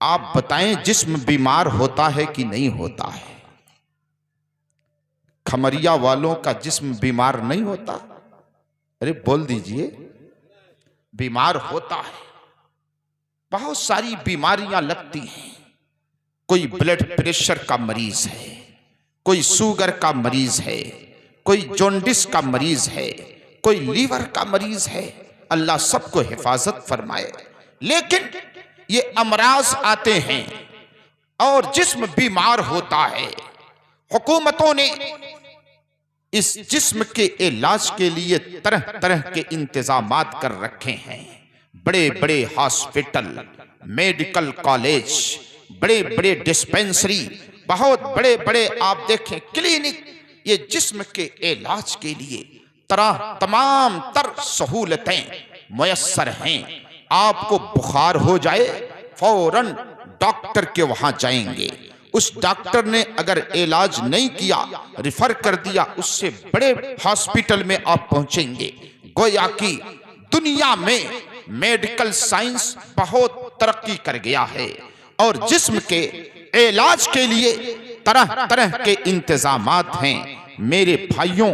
आप बताएं जिस्म बीमार होता है कि नहीं होता है? खमरिया वालों का जिस्म बीमार नहीं होता? अरे बोल दीजिए, बीमार होता है। बहुत सारी बीमारियां लगती हैं। कोई ब्लड प्रेशर का मरीज है, कोई शुगर का मरीज है, कोई जॉन्डिस का मरीज है, कोई लीवर का मरीज है। अल्लाह सबको हिफाजत फरमाए। लेकिन ये अमराज आते हैं और जिस्म बीमार होता है। हुकूमतों ने इस जिस्म के इलाज के लिए तरह तरह के इंतजामात कर रखे हैं। बड़े बड़े हॉस्पिटल, मेडिकल कॉलेज, बड़े बड़े डिस्पेंसरी, बहुत बड़े बड़े आप देखें क्लिनिक, ये जिस्म के इलाज के लिए तमाम तर सहूलतें मुयस्सर हैं। आपको बुखार हो जाए, फौरन डॉक्टर के वहां जाएंगे। उस डॉक्टर ने अगर इलाज नहीं किया, रिफर कर दिया, उससे बड़े हॉस्पिटल में आप पहुंचेंगे। गोया कि दुनिया में मेडिकल साइंस बहुत तरक्की कर गया है और जिस्म के इलाज के लिए तरह तरह के इंतजामात हैं। मेरे भाइयों,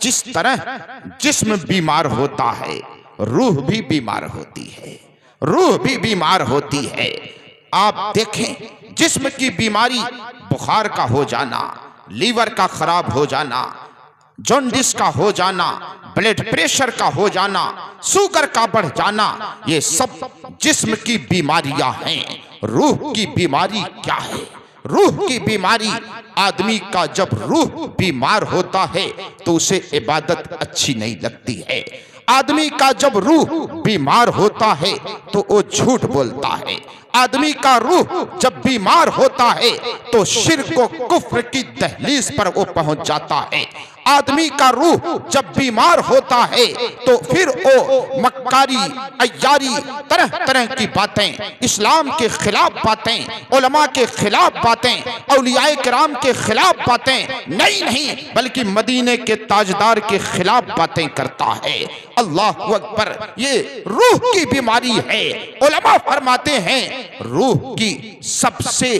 जिस तरह जिस्म बीमार होता है, रूह भी बीमार होती है। रूह भी बीमार होती है। आप देखें, जिस्म की बीमारी बुखार का हो जाना, लीवर का खराब हो जाना, जॉन्डिस का हो जाना, ब्लड प्रेशर का हो जाना, शुगर का बढ़ जाना, ये सब जिस्म की बीमारियां हैं। रूह की बीमारी क्या है? रूह की बीमारी, आदमी का जब रूह बीमार होता है तो उसे इबादत अच्छी नहीं लगती है। आदमी का जब रूह बीमार होता है तो वो झूठ बोलता है। आदमी का रूह जब बीमार होता है तो शिर्क व कुफ्र की दहलीज पर वो पहुंच जाता है। आदमी का रूह जब बीमार होता है तो फिर वो मक्कारी, अय्यारी, तरह तरह की बातें, इस्लाम के खिलाफ बातें, उलमा के खिलाफ बातें, औलियाए किराम के खिलाफ बातें नहीं बल्कि मदीने के ताजदार के खिलाफ बातें करता है। अल्लाह अकबर, ये रूह की बीमारी है। उलमा फरमाते हैं रूह की सबसे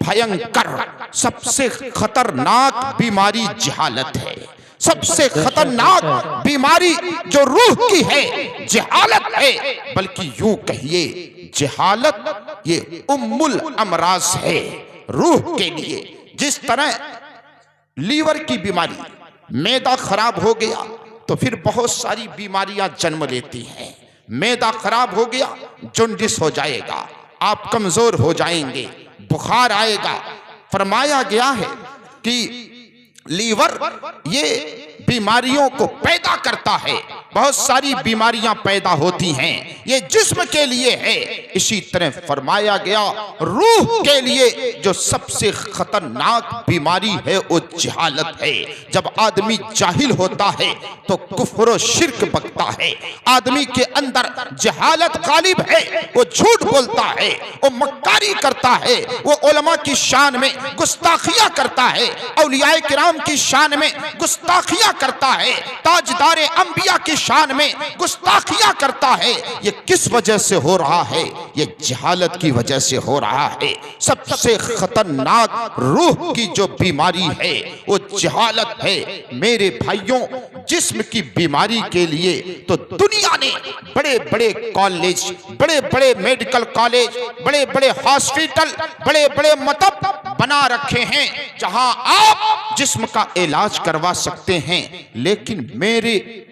भयंकर, सबसे खतरनाक बीमारी जहालत है। सबसे खतरनाक बीमारी जो रूह की है जहालत है। बल्कि यूं कहिए, जहालत ये उम्मुल अमराज है रूह के लिए। जिस तरह लीवर की बीमारी, मैदा खराब हो गया तो फिर बहुत सारी बीमारियां जन्म लेती हैं। मैदा खराब हो गया, जॉन्डिस हो जाएगा, आप कमजोर हो जाएंगे, बुखार आएगा। फरमाया गया है कि लीवर ये बीमारियों को पैदा करता है। बहुत सारी बीमारियां पैदा होती हैं, ये जिस्म के लिए है। इसी तरह फरमाया गया रूह के लिए जो सबसे खतरनाक बीमारी है वो जहालत है। जब आदमी जाहिल होता है तो कुफ्र और शिर्क बकता है। आदमी के अंदर जहालत गालिब है, वो झूठ बोलता है, वो मक्कारी करता है, वो उलमा की शान में गुस्ताखियां करता है, औलियाए किराम की शान में गुस्ताखियां करता है, ताजदारे अंबिया की शान में गुस्ताखियां करता है। ये किस वजह से हो रहा है? ये जहालत की वजह से हो रहा है। सबसे खतरनाक रूह की जो बीमारी है वो जहालत है। मेरे भाइयों, जिस्म की बीमारी के लिए तो दुनिया ने बड़े बड़े कॉलेज, बड़े बड़े मेडिकल कॉलेज, बड़े बड़े हॉस्पिटल, बड़े बड़े मतब बना रखे हैं जहां आप जिस्म का इलाज करवा सकते हैं। लेकिन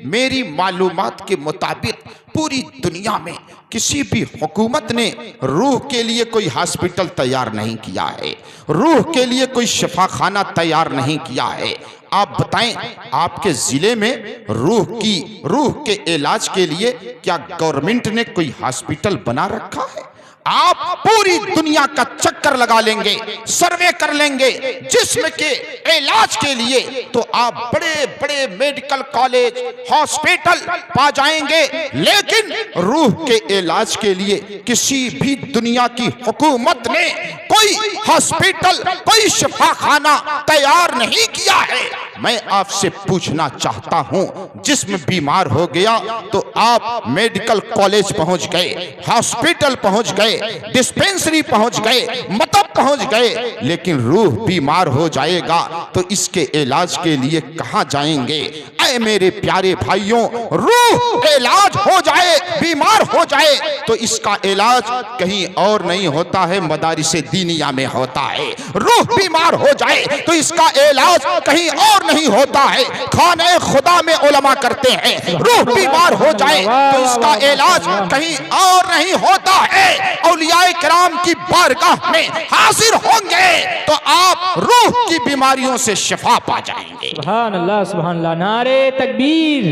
मेरी मालूमात के मुताबिक पूरी दुनिया में किसी भी हुकूमत ने रूह के लिए कोई हॉस्पिटल तैयार नहीं किया है, रूह के लिए कोई शिफाखाना तैयार नहीं किया है। आप बताएं, आपके जिले में रूह के इलाज के लिए क्या गवर्नमेंट ने कोई हॉस्पिटल बना रखा है? आप पूरी दुनिया का चक्कर लगा लेंगे, सर्वे कर लेंगे जिस्म के इलाज के लिए, तो आप बड़े बड़े मेडिकल कॉलेज, हॉस्पिटल पा जाएंगे। लेकिन रूह के इलाज के लिए किसी भी दुनिया की हुकूमत ने कोई कोई हॉस्पिटल, कोई शिफाखाना तैयार नहीं किया है। मैं आपसे पूछना चाहता हूं, जिस्म बीमार हो गया तो आप मेडिकल कॉलेज पहुंच गए, हॉस्पिटल पहुंच गए, डिस्पेंसरी पहुंच गए, मतब पहुंच गए, लेकिन रूह बीमार हो जाएगा तो इसके इलाज के लिए कहां जाएंगे? ऐ मेरे प्यारे भाइयों, रूह इलाज हो जाए, बीमार हो जाए तो इसका इलाज कहीं और नहीं होता है, मदारिसे दीनिया में होता है। रूह बीमार हो जाए तो इसका इलाज कहीं और नहीं होता है, खाने खुदा में उलमा करते हैं। रूह बीमार हो जाए तो इसका इलाज कहीं और नहीं होता है, औलियाए किराम की बारगाह में हाजिर होंगे तो आप रूह की बीमारियों से शिफा पा जाएंगे। सुभान अल्लाह, सुभान अल्लाह। नारे तकबीर,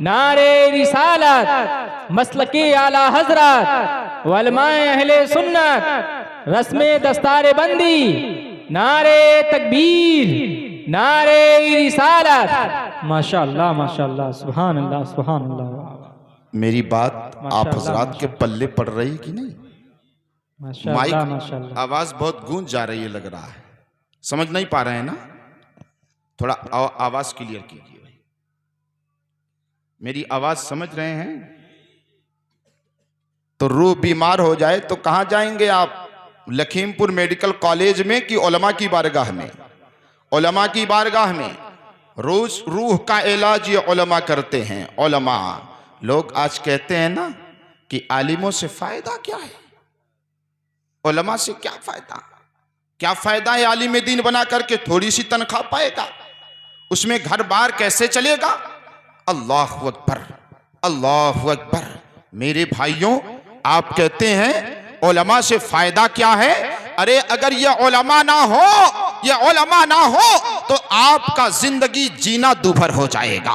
नारे रिसालत, मसलके आला हजरत, उलमाए अहले सुन्नत, रस्मे दस्तारे बंदी, नारे तकबीर, नारे रिसालत। माशाअल्लाह, माशाअल्लाह, सुभान अल्लाह, सुभान अल्लाह। मेरी बात आप हजरात के पल्ले पड़ रही कि नहीं? माइक माशाअल्लाह, आवाज बहुत गूंज जा रही है, लग रहा है। समझ नहीं पा रहे हैं ना? थोड़ा आवाज क्लियर कीजिए भाई। मेरी आवाज समझ रहे हैं? तो रूह बीमार हो जाए तो कहां जाएंगे आप? लखीमपुर मेडिकल कॉलेज में कि उलमा की बारगाह में? उलमा की बारगाह में। रोज रूह का इलाज ये उलमा करते हैं। उलमा लोग आज कहते हैं ना कि आलिमों से फायदा क्या है, उलमा से क्या फायदा? क्या फायदा है आलिम दीन बना करके? थोड़ी सी तनख्वाह पाएगा, उसमें घर बार कैसे चलेगा? अल्लाह अकबर, अल्लाह अकबर। मेरे भाइयों, आप कहते हैं उलमा से फायदा क्या है? अरे अगर ये उलमा ना हो, ये उलमा ना हो तो आपका जिंदगी जीना दूभर हो जाएगा।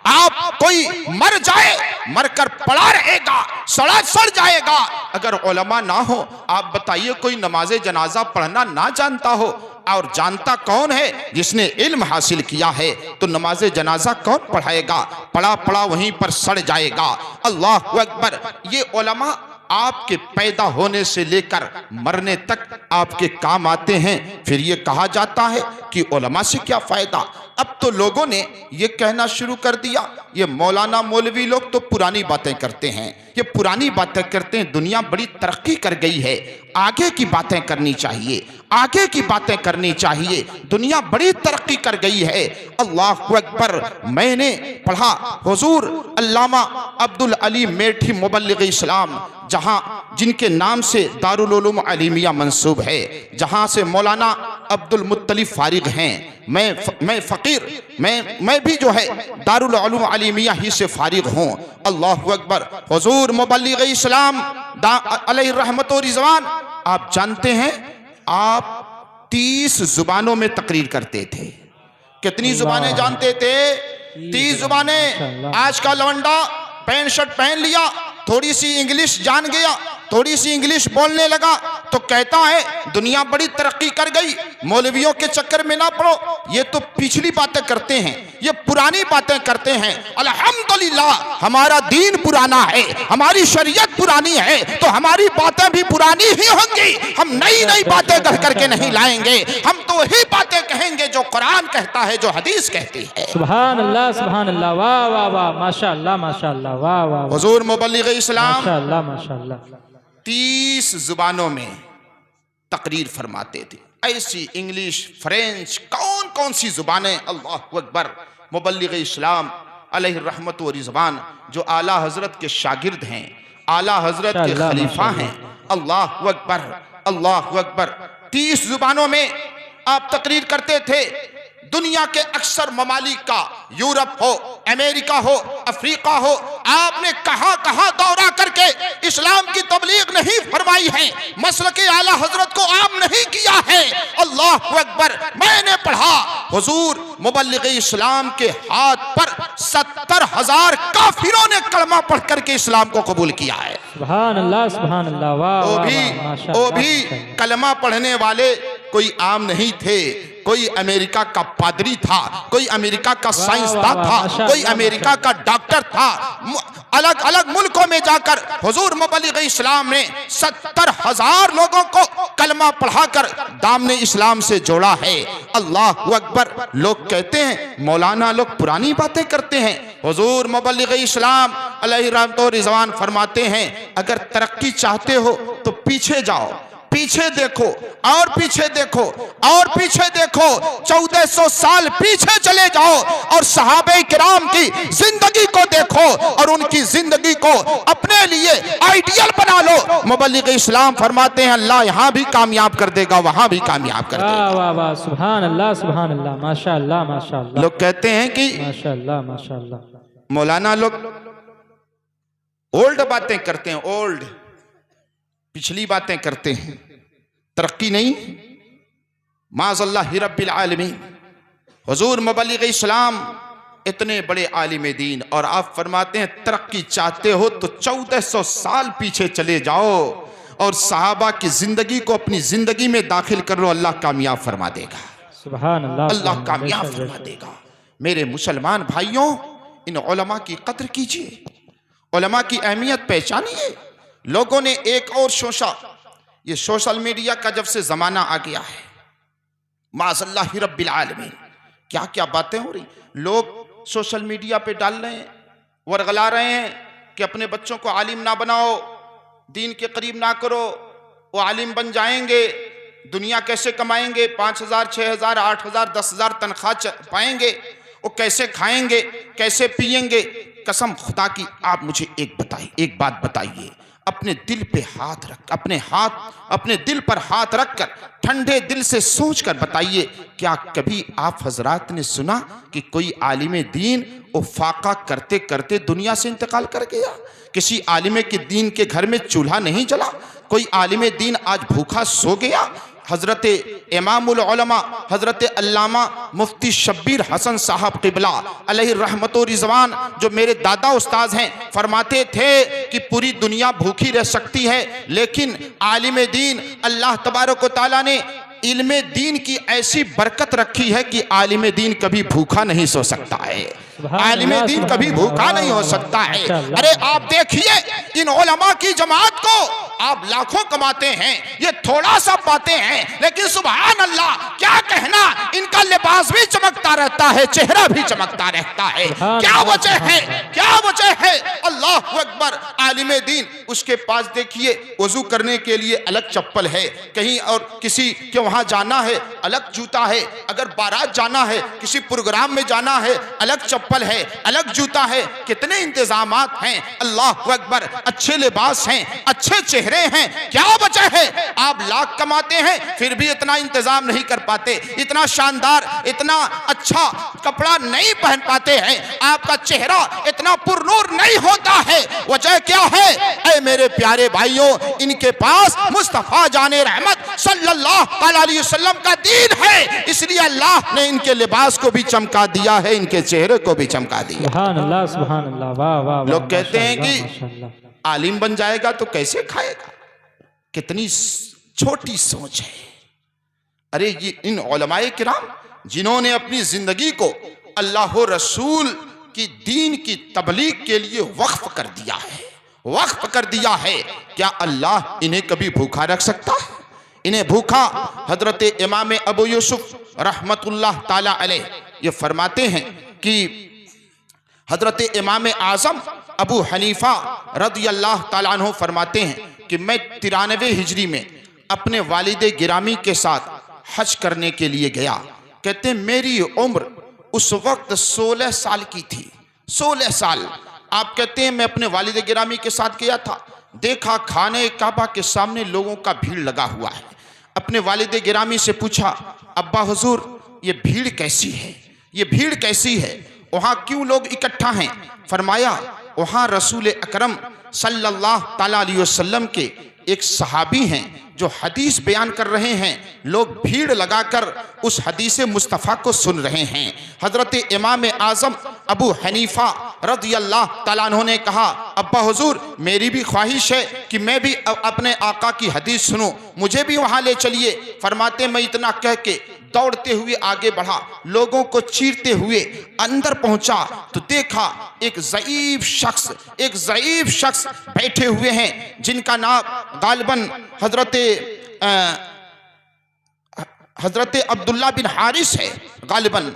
आप कोई मर जाए, मरकर पड़ा रहेगा, सड़ जाएगा। अगर उलमा ना हो, आप बताइए कोई नमाज जनाजा पढ़ना ना जानता हो, और जानता कौन है? जिसने इल्म हासिल किया है। तो नमाज जनाजा कौन पढ़ाएगा? पड़ा पड़ा वहीं पर सड़ जाएगा। अल्लाह अकबर। ये उलमा आपके पैदा होने से लेकर मरने तक आपके काम आते हैं। फिर ये कहा जाता है कि उलमा से क्या फायदा? अब तो लोगों ने ये कहना शुरू कर दिया, ये मौलाना मौलवी लोग तो पुरानी बातें करते हैं, ये पुरानी बातें करते हैं। दुनिया बड़ी तरक्की कर गई है, आगे की बातें करनी चाहिए, आगे की बातें करनी चाहिए। दुनिया बड़ी तरक्की कर गई है। अल्लाह अकबर। मैंने पढ़ा हुजूर अल्लामा अब्दुल अली मेठी मुबल्लिग इस्लाम, जहां जिनके नाम से दारुल उलूम अलीमिया मंसूब है, जहां से मौलाना अब्दुल मुत्तलिफ फारिग हैं। मैं फकीर, मैं भी जो है दारुल उलूम अलीमिया ही से फारिग हूँ। अल्लाह अकबर। हुजूर मुबल्लिग इस्लाम अलैहि रहमत व रिज़वान, आप जानते हैं आप 30 जुबानों में तकरीर करते थे। कितनी जुबानें जानते थे? 30 जुबानें। आज का लवंडा पैंट शर्ट पहन लिया, थोड़ी सी इंग्लिश जान गया, थोड़ी सी इंग्लिश बोलने लगा तो कहता है दुनिया बड़ी तरक्की कर गई। मौलवियों के चक्कर में ना पड़ो, ये तो पिछली बातें करते हैं, ये पुरानी बातें करते हैं। अल्हम्दुलिल्लाह हमारा दीन पुराना है, हमारी शरीयत पुरानी है, तो हमारी बातें भी पुरानी ही होंगी। हम नई नई बातें कह करके नहीं लाएंगे, हम तो वही बातें कहेंगे जो कुरान कहता है, जो हदीस कहती है। सुभान अल्लाह, सुभान अल्लाह। वाह वाह वाह, माशाअल्लाह, माशाअल्लाह, वाह वाह। हुजूर मुबल्लिग इस्लाम माशाअल्लाह, माशाअल्लाह 30 जुबानों में तकरीर फरमाते थे। ऐसी इंग्लिश, फ्रेंच, कौन कौन सी जुबानें। अल्लाह अकबर। मुबल्लिग इस्लाम अलैहि रहमत व रिज़वान, जो आला हजरत के शागिर्द हैं, आला हजरत के खलीफा हैं। अल्लाह अकबर, अल्लाह अकबर। 30 जुबानों में आप तकरीर करते थे। दुनिया के अक्सर ममालिक का, यूरोप हो, अमेरिका हो, अफ्रीका हो, आपने कहां कहां दौरा करके इस्लाम की तबलीग नहीं फरमाई है, मसलके आला हजरत को आम नहीं किया है। अल्लाह अकबर। मैंने पढ़ा हुजूर मुबल्लिग इस्लाम के हाथ पर 70,000 काफिरों ने कलमा पढ़ करके इस्लाम को कबूल किया है। सुभान अल्लाह, सुभान अल्लाह। वाह, वो भी कलमा पढ़ने वाले कोई आम नहीं थे, कोई अमेरिका का पादरी था, कोई अमेरिका का साइंसदान था, कोई अमेरिका का डॉक्टर था। अलग अलग मुल्कों में जाकर हुजूर मुबल्लिग इस्लाम ने 70,000 लोगों को कलमा पढ़ाकर दामने इस्लाम से जोड़ा है। अल्लाह अकबर। लोग कहते हैं मौलाना लोग पुरानी बातें करते हैं। हुजूर मुबल्लिग इस्लाम अलैहि रहमत व रिज़वान फरमाते हैं अगर तरक्की चाहते हो तो पीछे जाओ, पीछे देखो और पीछे देखो और पीछे देखो, 1400 साल पीछे चले जाओ और सहाबे किराम की जिंदगी को देखो और उनकी जिंदगी को अपने लिए आइडियल बना लो। मुबल्लिग इस्लाम फरमाते हैं अल्लाह यहाँ भी कामयाब कर देगा, वहां भी कामयाब कर देगा। वाह वाह वाह, सुभान अल्लाह, माशाअल्लाह माशाअल्लाह। लोग कहते हैं कि माशाअल्लाह माशाअल्लाह मौलाना लोग ओल्ड बातें करते हैं, ओल्ड पिछली बातें करते हैं, तरक्की नहीं। माज़अल्लाह रब्बिल आलमीन। हुजूर मुबल्लिग इस्लाम इतने बड़े आलिम दीन और आप फरमाते हैं तरक्की चाहते हो तो 1400 साल पीछे चले जाओ और सहाबा की जिंदगी को अपनी जिंदगी में दाखिल कर लो, अल्लाह कामयाब फरमा देगा। सुभान अल्लाह, अल्लाह कामयाब फरमा देगा। मेरे मुसलमान भाइयों, इन उलमा की कद्र कीजिए, उलमा की अहमियत पहचानिए। लोगों ने एक और सोचा, ये सोशल मीडिया का जब से जमाना आ गया है, माज़अल्लाह रब्बिल आलमीन, क्या क्या बातें हो रही। लोग सोशल मीडिया पे डाल रहे हैं, वरगला रहे हैं कि अपने बच्चों को आलिम ना बनाओ, दीन के करीब ना करो, वो आलिम बन जाएंगे, दुनिया कैसे कमाएंगे, 5000 6000 8000 10,000 तनख्वाह पाएंगे, वो कैसे खाएंगे, कैसे पिएंगे। कसम खुदा की आप मुझे एक बात बताइए, अपने दिल पे हाथ रख, अपने दिल पर हाथ रखकर ठंडे दिल से सोचकर बताइए, क्या कभी आप हजरात ने सुना कि कोई आलिम दीन वो फाका करते करते दुनिया से इंतकाल कर गया? किसी आलिम के दीन के घर में चूल्हा नहीं जला? कोई आलिम दीन आज भूखा सो गया? हजरत इमामुल उलमा हजरत अल्लामा मुफ्ती शब्बीर हसन साहब क़िबला अलैहि रहमत व रिज़वान, जो मेरे दादा उस्ताद हैं, फरमाते थे कि पूरी दुनिया भूखी रह सकती है लेकिन आलिम दीन अल्लाह तबारक व तआला ने इल्मे दीन की ऐसी बरकत रखी है कि आलिम दीन कभी भूखा नहीं सो सकता है, आलिम दीन कभी भूखा नहीं हो सकता है। अरे आप देखिए इन उलमा की जमात को आप लाखों कमाते हैं, ये थोड़ा सा पाते हैं, लेकिन सुभान अल्लाह क्या कहना, इनका लिबास भी चमकता रहता है, चेहरा भी चमकता रहता है। क्या वजह है, क्या वजह है? अल्लाह अकबर। आलिम दीन, उसके पास देखिए वजू करने के लिए अलग चप्पल है, कहीं और किसी के वहां जाना है अलग जूता है, अगर बारात जाना है, किसी प्रोग्राम में जाना है अलग चप्पल है, अलग जूता है। कितने इंतजामात हैं, अल्लाह अकबर। अच्छे लिबास हैं, अच्छे चेहरे हैं, क्या वजह है? आप लाख कमाते हैं फिर भी इतना इंतजाम नहीं कर पाते, इतना शानदार, इतना अच्छा कपड़ा नहीं पहन पाते हैं, आपका चेहरा इतना पुरनूर नहीं होता है। वजह क्या है? ऐ मेरे प्यारे भाइयों, इनके पास मुस्तफा जाने रहमत सल्लल्लाहु अलैहि वसल्लम का दीन है, इसलिए अल्लाह ने इनके लिबास को भी चमका दिया है, इनके चेहरे को भी चमका दिया। सुभान अल्लाह, सुभान अल्लाह, वाह वाह। लोग कहते हैं कि आलिम बन जाएगा तो कैसे खाएगा, कितनी छोटी सोच है। अरे ये इन उलमाए किराम जिन्होंने अपनी जिंदगी को अल्लाह रसूल की दीन की तबलीग के लिए वक्फ कर दिया है, वक्फ कर दिया है, क्या अल्लाह इन्हें कभी भूखा रख सकता है? इन्हें भूखा? हजरत इमाम अबू यूसुफ रहमतुल्लाह ताला अलैह ये फरमाते हैं कि हजरत इमाम आज़म अबू हनीफा रज़ियल्लाहु ताला अन्हु फरमाते हैं कि मैं 93 हिजरी में अपने वालिद गिरामी के साथ हज करने के लिए गया। कहते हैं मेरी उम्र उस वक्त 16 साल की थी, 16 साल। आप कहते हैं मैं अपने वालिद गिरामी के साथ गया था, देखा खाने काबा के सामने लोगों का भीड़ लगा हुआ है। अपने वालिद गिरामी से पूछा, अब्बा हुजूर ये भीड़ कैसी है, ये भीड़ कैसी है, वहाँ क्यों लोग इकट्ठा हैं? फरमाया वहाँ रसूल अकरम सल्लल्लाहु ताला अलैहि वसल्लम के एक सहाबी हैं जो हदीस बयान कर रहे हैं, लोग भीड़ लगाकर उस हदीस मुस्तफ़ा को सुन रहे हैं। हजरत इमाम आज़म अबू हनीफा रज़ियल्लाहु ताला अन्हु ने कहा, अब्बा हुजूर मेरी भी ख्वाहिश है कि मैं भी अपने आका की हदीस सुनूं, मुझे भी वहाँ ले चलिए। फरमाते मैं इतना कह के दौड़ते हुए आगे बढ़ा, लोगों को चीरते हुए अंदर पहुंचा तो देखा एक ज़ईफ शख्स बैठे हुए हैं जिनका नाम गालिबन हजरत हजरत अब्दुल्ला बिन हारिस है गालिबन,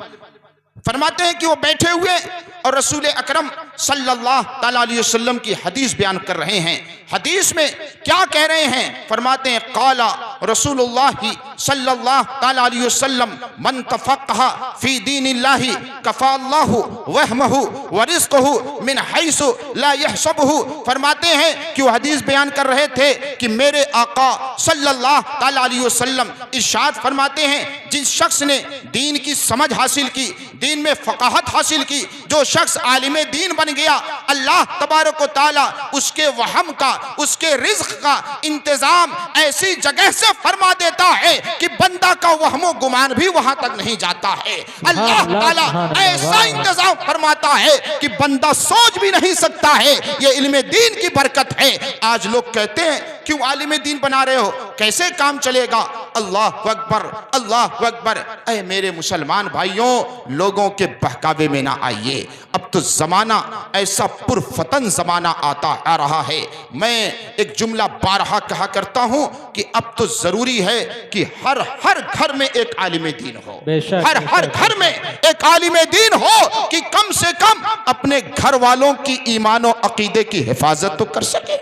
फरमाते हैं कि वो बैठे हुए और रसूल अकरम सल्लल्लाहु अलैहि वसल्लम की हदीस बयान कर रहे हैं। हदीस में क्या कह रहे हैं? फरमाते हैं काला रसूलुल्लाह सल्लल्लाहु अलैहि वसल्लम मन तफक्कह फी दीनिल्लाहि कफाल्लाहु वहमहु व रिज़्क़हु मिन हैसु ला यहसबहु। फरमाते हैं कि वो हदीस बयान कर रहे थे कि मेरे आका सल्लल्लाहु अलैहि वसल्लम इरशाद फरमाते हैं, जिस शख्स ने दीन की समझ हासिल की, दीन में फ़क़ाहत हासिल की, जो शख्स आलिम दीन बन गया, अल्लाह तबारक व तआला उसके वहम का, उसके रिज़्क़ का इंतज़ाम ऐसी जगह से फरमा देता है कि बंदा का वहमो गुमान भी वहां तक नहीं जाता है। अल्लाह ताला ऐसा इंतज़ाम फरमाता है कि बंदा सोच भी नहीं सकता है। ये इल्म दीन की बरकत है। आज लोग कहते हैं क्यों आलिम दीन बना रहे हो, कैसे काम चलेगा? अल्लाह अकबर, अल्लाह अकबर। ऐ मेरे मुसलमान भाइयों, लोगों के बहकावे में ना आइए। अब तो जमाना ऐसा पुरफतन जमाना आता आ रहा है। मैं एक जुमला बारहा कहा करता हूं कि अब तो जरूरी है कि हर घर में एक आलिम दीन हो, हर घर में एक आलिम दीन हो कि कम से कम अपने घर वालों की ईमान और अकीदे की हिफाजत तो कर सके।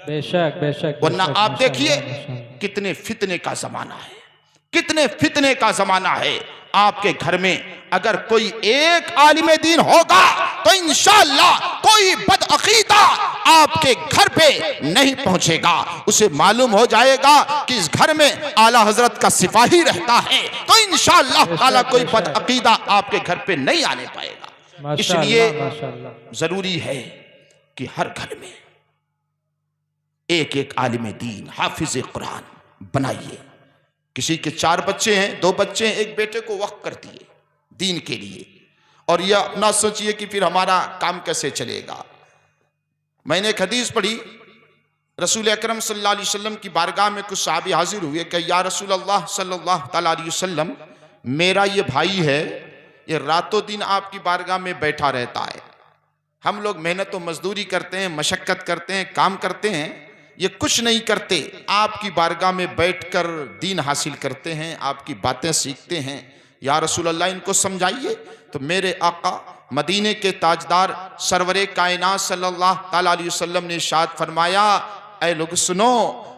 बेशक बेशक। वरना आप देखिए कितने फितने का जमाना है, कितने फितने का जमाना है। आपके घर में अगर कोई एक आलिम दीन होगा तो इंशाअल्लाह कोई बदअकीदा आपके घर पे नहीं पहुंचेगा। उसे मालूम हो जाएगा कि इस घर में आला हजरत का सिपाही रहता है, तो इंशाअल्लाह ताला कोई बदअकीदा आपके घर पे नहीं आने पाएगा। इसलिए जरूरी है कि हर घर में एक एक आलिम दीन, हाफिज कुरान बनाइए। किसी के 4 बच्चे हैं, 2 बच्चे हैं, एक बेटे को वक्फ कर दिए दीन के लिए। और यह अपना सोचिए कि फिर हमारा काम कैसे चलेगा। मैंने एक हदीस पढ़ी, रसूल अकरम सल्लल्लाहु अलैहि वसल्लम की बारगाह में कुछ सहाबी हाजिर हुए कि या रसूल अल्लाह सल्लल्लाहु अलैहि वसल्लम, मेरा ये भाई है, ये रातों दिन आपकी बारगाह में बैठा रहता है। हम लोग मेहनत और मजदूरी करते हैं, मशक्कत करते हैं, काम करते हैं, ये कुछ नहीं करते, आपकी बारगाह में बैठकर दीन हासिल करते हैं, आपकी बातें सीखते हैं। या रसूल अल्लाह, इनको समझाइए। तो मेरे आका मदीने के ताजदार सरवरे कायनात सल्लल्लाहु अलैहि वसल्लम ने इरशाद फरमाया, ऐ लोग सुनो,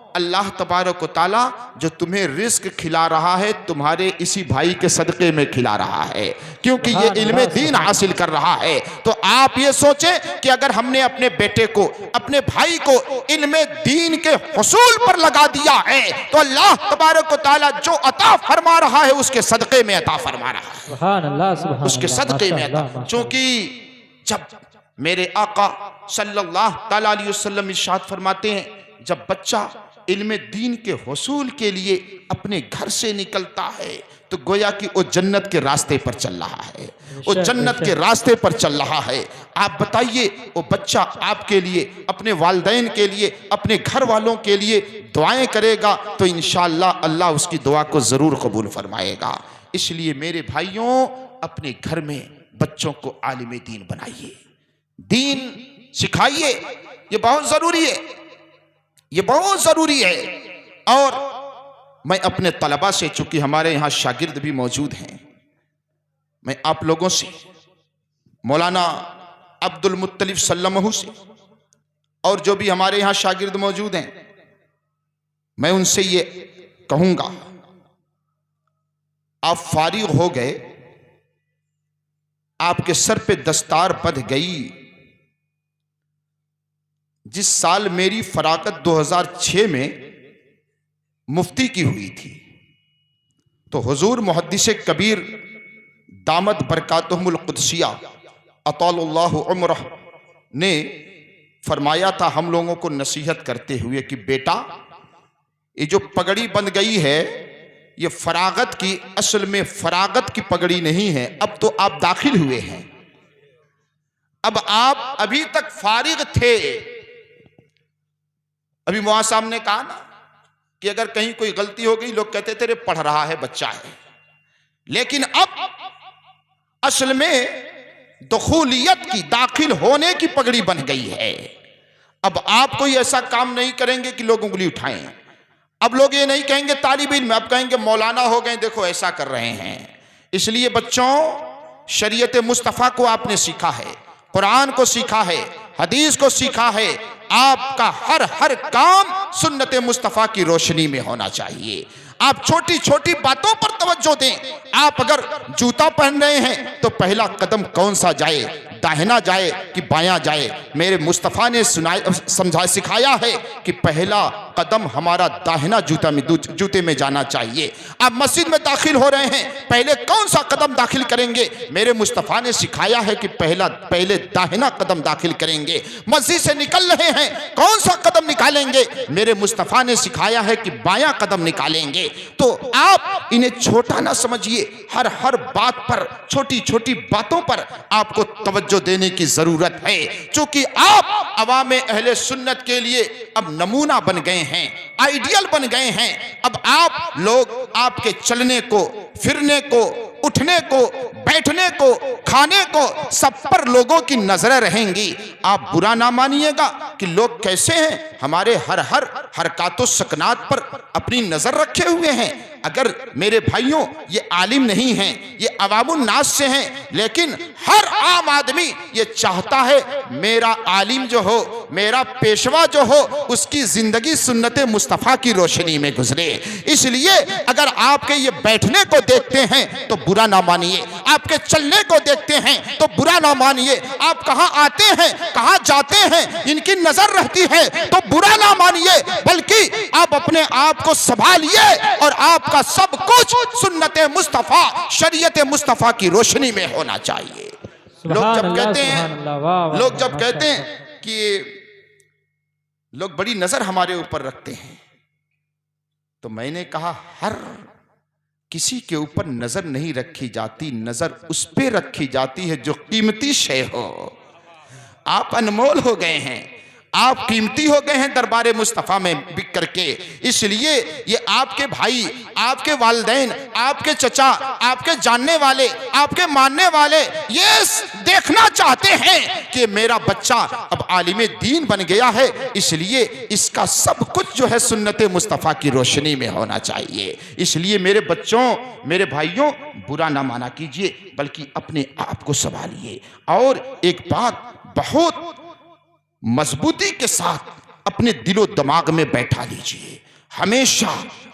अल्लाह तबारक व तआला जो तुम्हें रिस्क खिला रहा है, तुम्हारे इसी भाई के सदक़े में खिला रहा है, क्योंकि ये इल्म दीन हासिल कर रहा है। तो आप ये सोचें कि अगर हमने अपने बेटे को, अपने भाई को इल्म दीन के हुसूल पर लगा दिया है, तो अल्लाह तबारक व तआला जो अता फरमा रहा है उसके सदक़े में अता फरमा रहा है। सुभान अल्लाह, उसके सदक़े में अता। क्योंकि जब मेरे आका सल्लल्लाहु अलैहि वसल्लम इरशाद फरमाते हैं, जब बच्चा इल्म दीन के हुसूल के लिए अपने घर से निकलता है तो गोया कि वो जन्नत के रास्ते पर चल रहा है, वो जन्नत के रास्ते पर चल रहा है। आप बताइए, वो बच्चा आपके लिए, अपने वालिदैन के लिए, अपने घर वालों के लिए दुआएं करेगा तो इंशाअल्लाह अल्लाह उसकी दुआ को जरूर कबूल फरमाएगा। इसलिए मेरे भाइयों, अपने घर में बच्चों को आलिम दीन बनाइए, दीन सिखाइए। ये बहुत जरूरी है, ये बहुत जरूरी है। और मैं अपने तलबा से, चूंकि हमारे यहाँ शागिर्द भी मौजूद हैं, मैं आप लोगों से, मौलाना अब्दुल मुत्तलिब सल्लमहु से, और जो भी हमारे यहाँ शागिर्द मौजूद हैं, मैं उनसे ये कहूंगा, आप फारिग हो गए, आपके सर पे दस्तार बंध गई। जिस साल मेरी फरागत 2006 में मुफ्ती की हुई थी, तो हुजूर मुहद्दिस कबीर दामत बरकातुहुमुल कुदसिया अतालुल्लाहु उम्रह ने फरमाया था हम लोगों को नसीहत करते हुए कि बेटा, ये जो पगड़ी बंध गई है, ये फरागत की, असल में फरागत की पगड़ी नहीं है। अब तो आप दाखिल हुए हैं, अब आप अभी तक फारिग थे। अभी मुआ साहब ने कहा ना कि अगर कहीं कोई गलती हो गई, लोग कहते थे पढ़ रहा है, बच्चा है। लेकिन अब असल में दुखूलियत की, दाखिल होने की पगड़ी बन गई है। अब आप कोई ऐसा काम नहीं करेंगे कि लोग उंगली उठाएं। अब लोग ये नहीं कहेंगे तालिब इल्म, अब कहेंगे मौलाना हो गए, देखो ऐसा कर रहे हैं। इसलिए बच्चों, शरीयत मुस्तफ़ा को आपने सीखा है, कुरान को सीखा है, हदीस को सीखा है। आपका हर काम सुन्नत मुस्तफ़ा की रोशनी में होना चाहिए। आप छोटी छोटी बातों पर तवज्जो दें। आप अगर जूता पहन रहे हैं तो पहला कदम कौन सा जाए, दाहिना जाए कि बायां जाए? मेरे मुस्तफ़ा ने सिखाया है कि पहला कदम हमारा दाहिना जूते में जाना चाहिए। आप मस्जिद में दाखिल हो रहे हैं, पहले कौन सा कदम दाखिल करेंगे? मेरे मुस्तफ़ा ने सिखाया है कि पहले दाहिना कदम दाखिल करेंगे। मस्जिद से निकल रहे हैं, कौन सा कदम निकालेंगे? मेरे मुस्तफ़ा ने सिखाया है कि बायां कदम निकालेंगे। तो आप इन्हें छोटा ना समझिए, हर बात पर, छोटी छोटी बातों पर आपको तवज्जो देने की जरूरत है। क्योंकि आप अवामे अहले सुन्नत के लिए अब नमूना बन गए हैं, आइडियल बन गए हैं। अब आप लोग, आपके चलने को, फिरने को, उठने को, बैठने को, खाने को, सब पर लोगों की नजरें रहेंगी। आप बुरा ना मानिएगा कि लोग कैसे हैं, हमारे हर हरकातो सकनात पर अपनी नजर रखे हुए हैं। अगर मेरे भाइयों ये आलिम नहीं हैं, ये अवामुन नास से हैं, लेकिन हर आम आदमी ये चाहता है मेरा आलिम जो हो, मेरा पेशवा जो हो, उसकी जिंदगी सुन्नत मुस्तफ़ा की रोशनी में गुजरे। इसलिए अगर आपके ये बैठने को देखते हैं तो बुरा ना मानिए, आपके चलने को देखते हैं तो बुरा ना मानिए। आप कहाँ आते हैं, कहाँ जाते हैं, इनकी नजर रहती है तो बुरा ना मानिए, बल्कि आप अपने आप को संभालिए और आपका सब कुछ सुन्नत मुस्तफ़ा, शरीयत मुस्तफ़ा की रोशनी में होना चाहिए। लोग जब कहते हैं कि लोग बड़ी नजर हमारे ऊपर रखते हैं, तो मैंने कहा हर किसी के ऊपर नजर नहीं रखी जाती, नजर उस पे रखी जाती है जो कीमती शय हो। आप अनमोल हो गए हैं, आप कीमती हो गए हैं दरबार मुस्तफ़ा में बिक करके। इसलिए ये आपके भाई, आपके वालिदैन, आपके चचा, आपके जानने वाले, आपके मानने वाले ये देखना चाहते हैं कि मेरा बच्चा अब आलिम दीन बन गया है, इसलिए इसका सब कुछ जो है सुन्नत मुस्तफ़ा की रोशनी में होना चाहिए। इसलिए मेरे बच्चों, मेरे भाइयों, बुरा ना माना कीजिए, बल्कि अपने आप को संभालिए। और एक बात बहुत मजबूती के साथ अपने दिलो दिमाग में बैठा लीजिए, हमेशा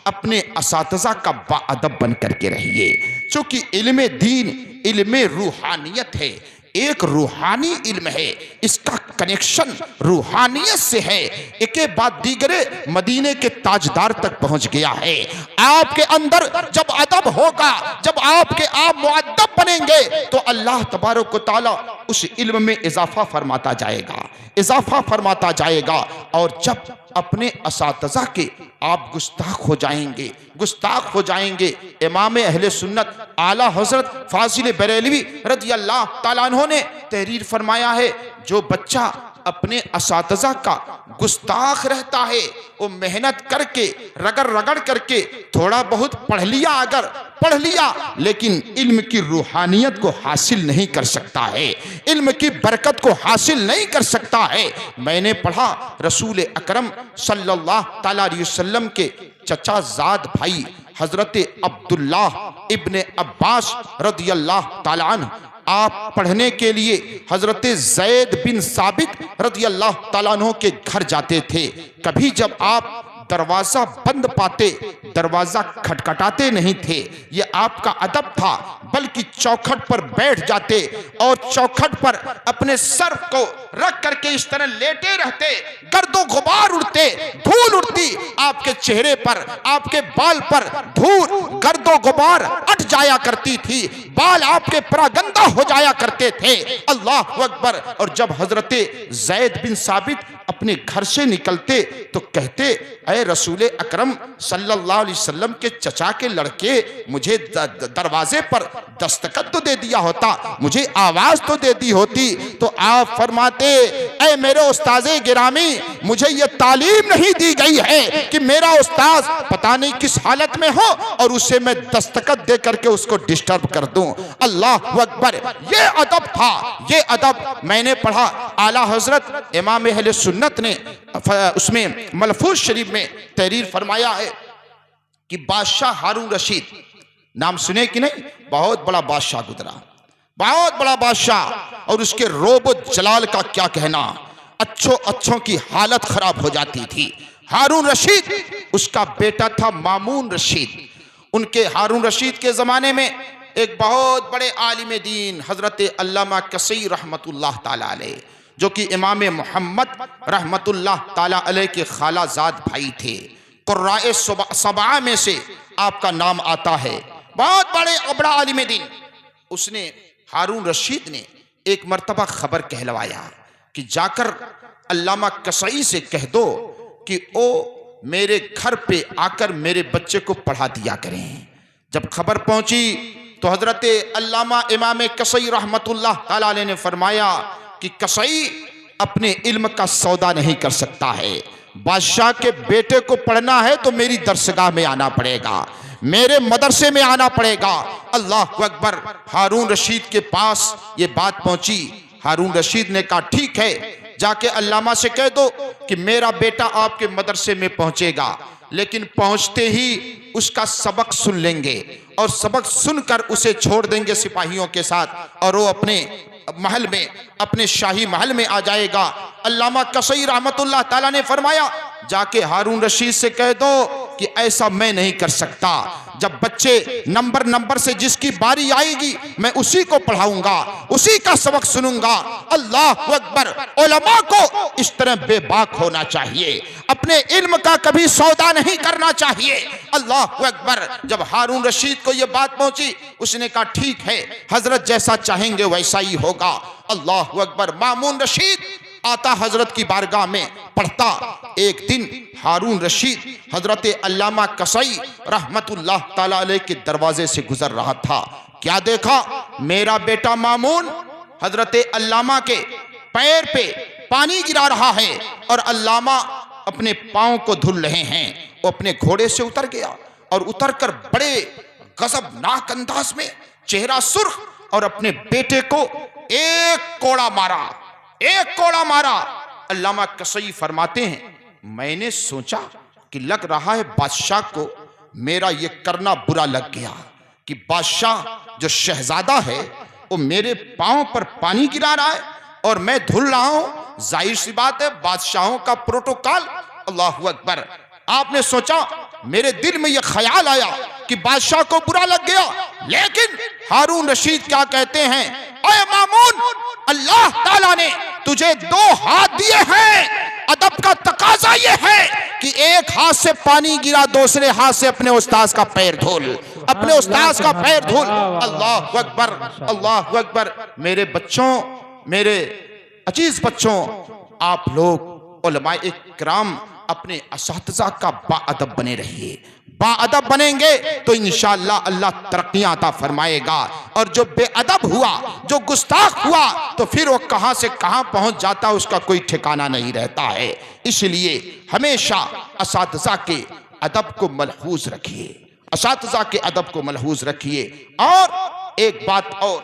अपने असातिज़ा का बाअदब बन करके रहिए। क्योंकि इल्म दीन इल्म रूहानियत है, एक रूहानी इल्म है, इसका कनेक्शन रूहानियत से है। एक बाद दीगरे मदीने के ताजदार तक पहुंच गया है। आपके अंदर जब अदब होगा, जब आप मुअद्दब बनेंगे तो अल्लाह तबारक व तआला उस इल्म में इजाफा फरमाता जाएगा, इजाफा फरमाता जाएगा। और जब अपने असातिज़ा के आप गुस्ताख हो जाएंगे, इमाम अहले सुन्नत आला हजरत फाजिल बरेलवी रज़ी अल्लाह ताला अन्हु ने तहरीर फरमाया है, जो बच्चा अपने असातिज़ा का गुस्ताख रहता है, वो मेहनत करके, रगड़ करके थोड़ा बहुत पढ़ लिया, लेकिन इल्म की रूहानियत को हासिल नहीं कर सकता है, इल्म की बरकत को हासिल नहीं कर सकता है। मैंने पढ़ा रसूल अकरम सल्लल्लाहु अलैहि वसल्लम के चचा ज़ाद भाई हजरत अब्दुल्लाह इब्ने अब्बास रज़ियल्लाहु ताला अन्हु आप पढ़ने के लिए हजरत ज़ैद बिन साबित रज़ियल्लाहु ताला अन्हु के घर जाते थे। कभी जब आप दरवाजा बंद पाते, दरवाजा खटखटाते नहीं थे, ये आपका अदब था, बल्कि चौखट पर बैठ जाते और चौखट पर अपने सर को रख करके इस तरह लेटे रहते, गर्दो गुबार उड़ते, धूल उड़ती आपके चेहरे पर, आपके बाल पर धूल गर्दो गुबार अट जाया करती थी, बाल आपके परागंदा हो जाया करते थे। अल्लाह अकबर। और जब हजरत ज़ैद बिन साबित अपने घर से निकलते तो कहते, ऐ रसूल अकरम सल्लल्लाहु अलैहि वसल्लम के चचा के लड़के मुझे दरवाजे पर दस्तखत तो दे दिया होता, मुझे आवाज तो दे दी होती। तो आप फरमाते, ऐ मेरे उस्ताज़े गिरामी, मुझे ये तालीम नहीं दी गई है कि मेरा उस्ताद पता नहीं किस हालत में हो और उसे मैं दस्तखत दे करके उसको डिस्टर्ब कर दूं। अल्लाह अकबर, ये अदब था, ये अदब मैंने पढ़ा। आला हजरत इमाम अहले सुन्नत ने उसमें मलफूज शरीफ में तहरीर फरमाया है कि बादशाह हारून रशीद, नाम सुने कि नहीं, बहुत बड़ा बादशाह गुजरा, बहुत बड़ा बादशाह, और उसके रोब जलाल का क्या कहना, अच्छों की हालत खराब हो जाती थी। हारून रशीद, उसका बेटा था मामून रशीद। उनके हारून रशीद के ज़माने में एक बहुत बड़े आलिम दीन हज़रत अल्लामा कसई रहमतुल्लाह ताला अलैह, जो कि इमाम मोहम्मद रहमतुल्लाह ताला अलैह के खालाजाद भाई थे, कुर्राए सबआ में से आपका नाम आता है, बहुत बड़ा आलिम दीन। उसने, हारून रशीद ने एक मर्तबा खबर कहलवाया कि जाकर अल्लामा कसई से कह दो कि ओ मेरे घर पे आकर मेरे बच्चे को पढ़ा दिया करें। जब खबर पहुंची तो हजरत अल्लामा इमाम कसई रहमतुल्लाह ताला अलैह ने फरमाया कि कसई अपने इल्म का सौदा नहीं कर सकता है, बादशाह के बेटे को पढ़ना है तो मेरी दरसगाह में आना पड़ेगा, मेरे मदरसे में आना पड़ेगा। अल्लाह अकबर। हारून रशीद के पास ये बात पहुंची। हारून रशीद ने कहा ठीक है, जाके अल्लामा से कह दो कि मेरा बेटा आपके मदरसे में पहुंचेगा, लेकिन पहुंचते ही उसका सबक सुन लेंगे और सबक सुनकर उसे छोड़ देंगे सिपाहियों के साथ और वो अपने महल में, अपने शाही महल में आ जाएगा। अल्लामा कसई रहमतुल्लाह ताला ने फरमाया जाके हारून रशीद से कह दो कि ऐसा मैं नहीं कर सकता, जब बच्चे नंबर से जिसकी बारी आएगी मैं उसी को पढ़ाऊंगा, उसी का सबक सुनूंगा। अल्लाह अकबर। उलमा को इस तरह बेबाक होना चाहिए, अपने इल्म का कभी सौदा नहीं करना चाहिए। अल्लाह अकबर। जब हारून रशीद को यह बात पहुंची, उसने कहा ठीक है हजरत, जैसा चाहेंगे वैसा ही होगा। अल्लाह अकबर। मामून रशीद आता हजरत की बारगाह में पढ़ता। एक दिन हारून रशीद हजरत अल्लामा कसई रहमतुल्लाह ताला अलैह के दरवाजे से गुजर रहा था। क्या देखा, मेरा बेटा मामून हजरत अल्लामा के पैर पे पानी गिरा रहा है और अल्लामा अपने पांव को धुल रहे हैं। वो अपने घोड़े से उतर गया और उतरकर बड़े गजबनाक अंदाज में, चेहरा सुर्ख, और अपने बेटे को एक कोड़ा मारा, एक कोड़ा मारा। अल्लामा कसई फरमाते हैं मैंने सोचा कि लग रहा है बादशाह को मेरा ये करना बुरा लग गया कि बादशाह जो शहजादा है वो मेरे पांव पर पानी गिरा रहा है और मैं धुल रहा हूं। जाहिर सी बात है बादशाहों का प्रोटोकॉल। अल्लाह अकबर। आपने सोचा, मेरे दिल में यह ख्याल आया कि बादशाह को बुरा लग गया, लेकिन हारून रशीद क्या कहते हैं, ओए मामून, अल्लाह ताला ने तुझे दो हाथ दिए हैं, अदब का तकाजा ये है कि एक हाथ से पानी गिरा, दूसरे हाथ से अपने उस्ताद का पैर धुल, अपने उस्ताद का पैर धुल। अल्लाह अकबर, अल्लाह अकबर। मेरे बच्चों, मेरे अजीज बच्चों, आप लोग उलमाए इकराम अपने असातिज़ा का बाअदब बने रहिए। बाअदब बनेंगे तो इंशाअल्लाह अल्लाह तरक्कियां अता फरमाएगा, और जो बेअदब हुआ, जो गुस्ताख हुआ, तो फिर वो कहां से कहां पहुंच जाता है उसका कोई ठिकाना नहीं रहता है। इसलिए हमेशा असातिज़ा के अदब को मलहूज रखिए, असातिज़ा के अदब को मलहूज रखिए। और एक बात और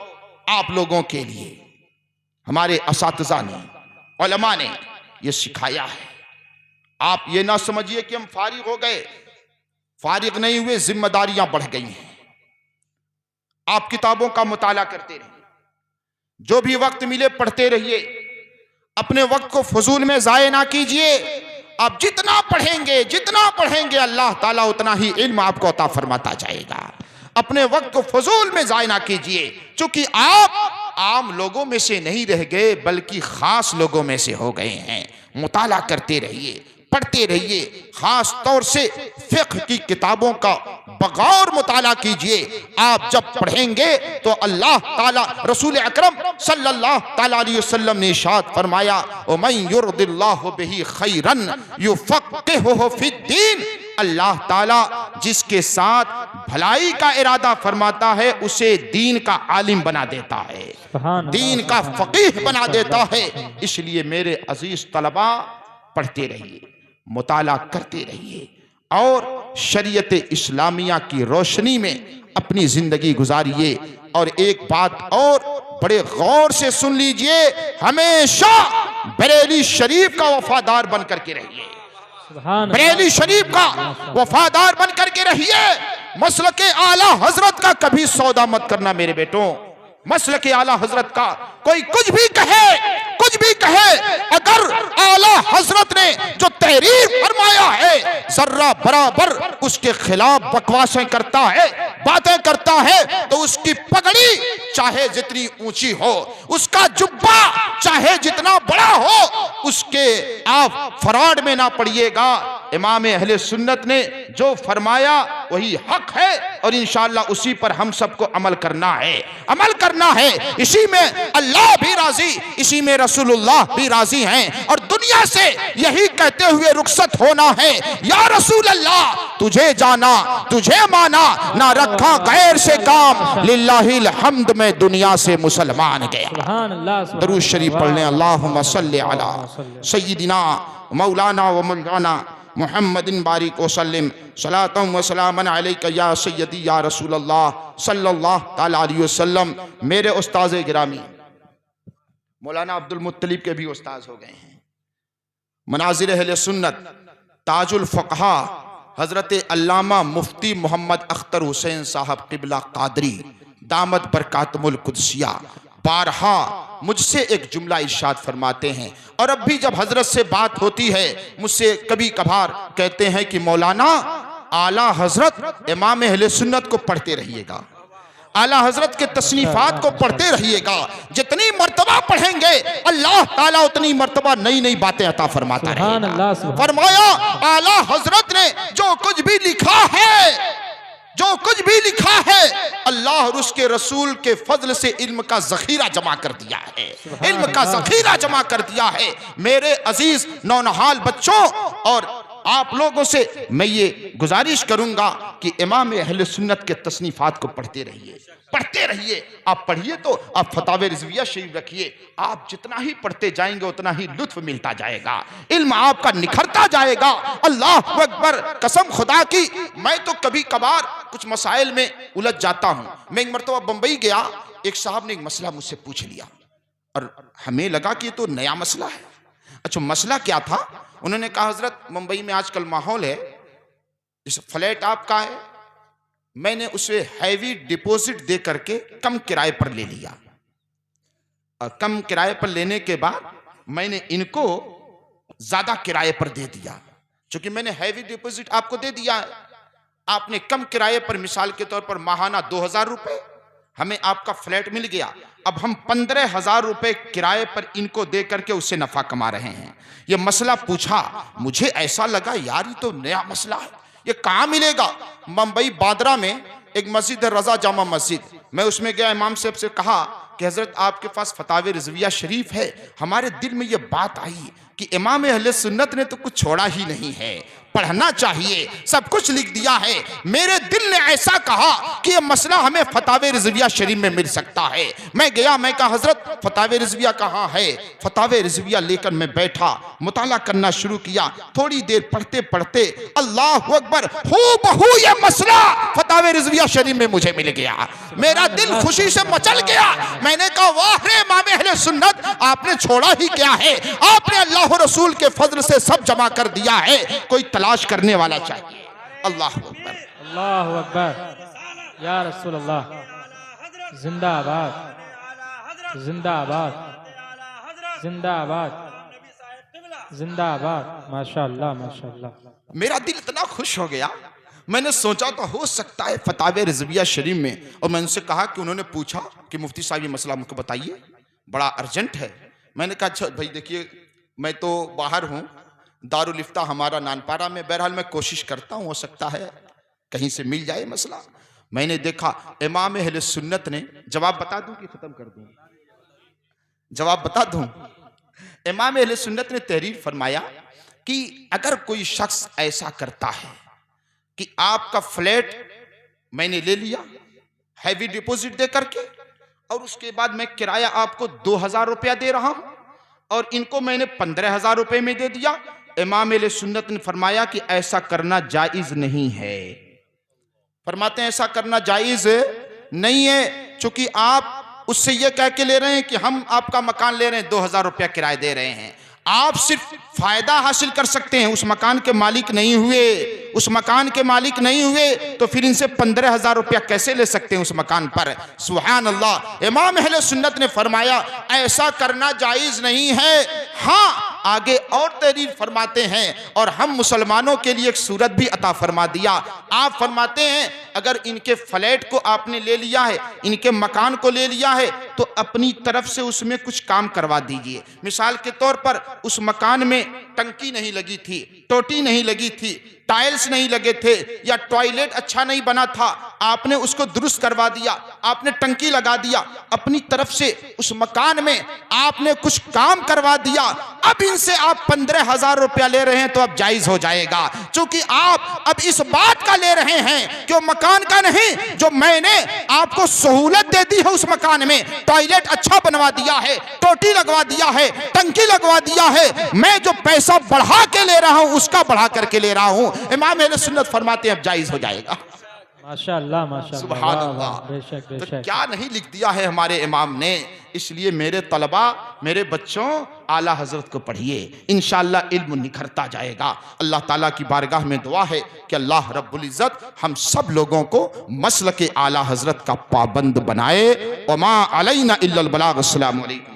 आप लोगों के लिए, हमारे असातिज़ा ने, उलमा ने ये सिखाया है। आप ये ना समझिए कि हम फारिग हो गए, फारिग नहीं हुए, जिम्मेदारियां बढ़ गई हैं। आप किताबों का मुताला करते रहिए, जो भी वक्त मिले पढ़ते रहिए, अपने वक्त को फजूल में जाये ना कीजिए। आप जितना पढ़ेंगे अल्लाह ताला उतना ही इल्म आपको अता फरमाता जाएगा। अपने वक्त को फजूल में जाया ना कीजिए, क्योंकि आप आम लोगों में से नहीं रह गए बल्कि खास लोगों में से हो गए हैं। मुताला करते रहिए, पढ़ते रहिए, खास तौर से फिक्र की किताबों का बगौर मुताला कीजिए। आप जब पढ़ेंगे तो अल्लाह ताला, रसूल अकरम सल्लल्लाहु ताला अलैहि वसल्लम ने इरशाद फरमाया, ओ मन युरदिल्लाहु बिही खैरन युफक्किहुहु फिद्दीन। अल्लाह ताला जिसके साथ भलाई का इरादा फरमाता है उसे दीन का आलिम बना देता है, दीन का फकीह बना देता है। इसलिए मेरे अजीज तलबा, पढ़ते रहिए, मुताला करते रहिए और शरीयत इस्लामिया की रोशनी में अपनी जिंदगी गुजारिए। और एक बात और बड़े गौर से सुन लीजिए, हमेशा बरेली शरीफ का वफादार बन करके रहिए, बरेली शरीफ का वफादार बन करके रहिए। मसलक आला हजरत का कभी सौदा मत करना मेरे बेटों। मसलक आला हजरत का कोई कुछ भी कहे, अगर आला हजरत ने जो तहरीर फरमाया है जर्रा बराबर उसके खिलाफ बकवासें करता है, बातें करता है, तो उसकी पगड़ी चाहे जितनी ऊंची हो, उसका जुब्बा चाहे जितना बड़ा हो, उसके आप फराड में ना पड़िएगा। इमाम अहले सुन्नत ने जो फरमाया वही हक है और इंशाअल्लाह उसी पर हम सबको अमल करना है। इसी में अल्लाह भी राजी, इसी में रसूलुल्लाह भी राजी हैं और दुनिया से यही कहते हुए रुखसत होना है, या रसूल अल्लाह तुझे जाना, तुझे माना, ना रखा गैर से काम, लिल्लाहिल हम्द में दुनिया से मुसलमान गया। दरूद शरीफ पढ़ लें। अल्लाहुम्मा सल्ली अला सय्यिदिना मौलाना व मौलाना मुहम्मदिन बारिक वसल्लिम सलातम व सलामन अलैका या सय्यदी या रसूल अल्लाह सल्लल्लाहु तआला अलैहि वसल्लम। मेरे उस्ताद गिरामी मौलाना अब्दुल मुत्तलिब के भी उस्ताद हो गए हैं, मनाजिर अहले सुन्नत ताजुल फक़हा हजरत अल्लामा मुफ्ती मोहम्मद अख्तर हुसैन साहब क़िबला क़ादरी दामत बरकातुल कुदसिया बारहा मुझसे एक जुमला इरशाद फरमाते हैं। और अब भी जब हजरत से बात होती है मुझसे कभी कभार कहते हैं कि मौलाना आला हजरत इमाम अहले सुन्नत को पढ़ते रहिएगा, आला हजरत के तसनीफात को पढ़ते रहिएगा। जितनी मर्तबा पढ़ेंगे अल्लाह ताला उतनी मर्तबा नई नई बातें अता फरमाता रहेगा। फरमाया आला हजरत ने जो कुछ भी लिखा है अल्लाह और उसके रसूल के फजल से इल्म का जखीरा जमा कर दिया है, इल्म का जखीरा जमा कर दिया है। मेरे अजीज नौनहाल बच्चों और आप लोगों से मैं ये गुजारिश करूंगा कि इमाम अहले सुन्नत के तसनीफात को पढ़ते रहिए। आप पढ़िए तो आप फतावे रिजविया शरीफ रखिए, आप जितना ही पढ़ते जाएंगे उतना ही लुत्फ मिलता जाएगा, इल्म आपका निखरता जाएगा। अल्लाह अकबर, कसम खुदा की मैं तो कभी कभार कुछ मसाइल में उलझ जाता हूं। मैं एक मरतबा बंबई गया, एक साहब ने एक मसला मुझसे पूछ लिया और हमें लगा कि ये तो नया मसला है। अच्छा, मसला क्या था? उन्होंने कहा हजरत मुंबई में आजकल माहौल है, जैसे फ्लैट आपका है, मैंने उसे हैवी डिपॉजिट दे करके कम किराए पर ले लिया और कम किराए पर लेने के बाद मैंने इनको ज्यादा किराए पर दे दिया। क्योंकि मैंने हैवी डिपॉजिट आपको दे दिया है, आपने कम किराए पर, मिसाल के तौर पर माहाना 2000 रुपए हमें आपका फ्लैट मिल गया, अब हम 15,000 रुपए किराए पर इनको दे करके उससे नफा कमा रहे हैं। ये मसला पूछा, मुझे ऐसा लगा यार ये तो नया मसला है, ये कहाँ मिलेगा? मुंबई बांद्रा में एक मस्जिद है, रजा जामा मस्जिद, मैं उसमें गया, इमाम साहब से कहा कि हजरत आपके पास फतावे रिजविया शरीफ है। हमारे दिल में ये बात आई कि इमाम अहले सुन्नत ने तो कुछ छोड़ा ही नहीं है, पढ़ना चाहिए, सब कुछ लिख दिया है। मेरे दिल ने ऐसा कहा कि ये मसला हमें फतावे रिजविया शरीफ में मिल सकता है। मैं गया, मैं कहा हजरत फतावे रिजविया कहाँ है? फतावे रिजविया लेकर मैं बैठा, मुताला करना शुरू किया। थोड़ी देर पढ़ते पढ़ते अल्लाह अकबर, हूबहू ये मसला फतावे रिजविया शरीफ में मुझे मिल गया। मेरा दिल खुशी से मचल गया। मैंने कहा वाह रे इमाम अहले सुन्नत, आपने छोड़ा ही क्या है, आपने अल्लाह रसूल के फजल से सब जमा कर दिया है, कोई तलाश करने वाला चाहिए। अल्लाह अकबर, अल्लाह अकबर, या रसूल अल्लाह, जिंदाबाद जिंदाबाद जिंदाबाद जिंदाबाद, माशाअल्लाह माशाअल्लाह। मेरा दिल इतना खुश हो गया, मैंने सोचा तो हो सकता है फतावे रिजविया शरीफ में। और मैंने उनसे कहा कि उन्होंने पूछा कि मुफ्ती साहब ये मसला मुझको बताइए, बड़ा अर्जेंट है। मैंने कहा अच्छा भाई देखिए, मैं तो बाहर हूँ, दारुल इफ्ता हमारा नानपारा में, बहरहाल मैं कोशिश करता हूँ, हो सकता है कहीं से मिल जाए मसला। मैंने देखा इमाम अहले सुन्नत ने, जवाब बता दूं कि खत्म कर दूं? जवाब बता दूं? इमाम अहले सुन्नत ने तहरीर फरमाया कि अगर कोई शख्स ऐसा करता है कि आपका फ्लैट मैंने ले लिया हैवी डिपॉजिट दे करके, और उसके बाद मैं किराया आपको 2000 रुपया दे रहा हूं और इनको मैंने 15,000 रुपए में दे दिया। इमाम अहले सुन्नत ने फरमाया कि ऐसा करना जायज नहीं है। फरमाते हैं ऐसा करना जायज नहीं है, क्योंकि आप उससे ये कह के ले रहे हैं कि हम आपका मकान ले रहे हैं, 2000 रुपया किराया दे रहे हैं। आप सिर्फ फायदा हासिल कर सकते हैं, उस मकान के मालिक नहीं हुए। उस मकान के मालिक नहीं हुए तो फिर इनसे 15,000 रुपया कैसे ले सकते हैं उस मकान पर? सुभान अल्लाह। इमाम अहले सुन्नत ने फरमाया ऐसा करना जायज नहीं है। हाँ, आगे और तहरीर फरमाते हैं, और हम मुसलमानों के लिए एक सूरत भी अता फरमा दिया। आप फरमाते हैं अगर इनके फ्लैट को आपने ले लिया है, इनके मकान को ले लिया है, तो अपनी तरफ से उसमें कुछ काम करवा दीजिए। मिसाल के तौर पर उस मकान में टंकी नहीं लगी थी, टोटी नहीं लगी थी, टाइल्स नहीं लगे थे, या टॉयलेट अच्छा नहीं बना था, आपने उसको दुरुस्त करवा दिया, आपने टंकी लगा दिया, अपनी तरफ से उस मकान में आपने कुछ काम करवा दिया। अब इनसे आप 15,000 रुपया ले रहे हैं तो अब जायज हो जाएगा, क्योंकि आप अब इस बात का ले रहे हैं कि मकान का नहीं, जो मैंने आपको सहूलत दे दी है उस मकान में, टॉयलेट अच्छा बनवा दिया है, टोटी लगवा दिया है, टंकी लगवा दिया है, मैं जो पैसा बढ़ा के ले रहा हूं उसका बढ़ा करके ले रहा हूं। इमाम अहले सुन्नत फरमाते हैं अब जायज हो जाएगा। माशाअल्लाह माशाअल्लाह, सुभान वाह, अल्लाह। वाह, बेशक तो बेशक। क्या नहीं लिख दिया है हमारे इमाम ने। इसलिए मेरे तलबा, मेरे बच्चों, आला हजरत को पढ़िए, इंशाअल्लाह इल्म निखरता जाएगा। अल्लाह ताला की बारगाह में दुआ है कि अल्लाह रब्बुल इज्जत हम सब लोगों को मसलक आला हजरत का पाबंद बनाए। वमा अलैना इल्लल बलाग। अस्सलामु अलैकुम।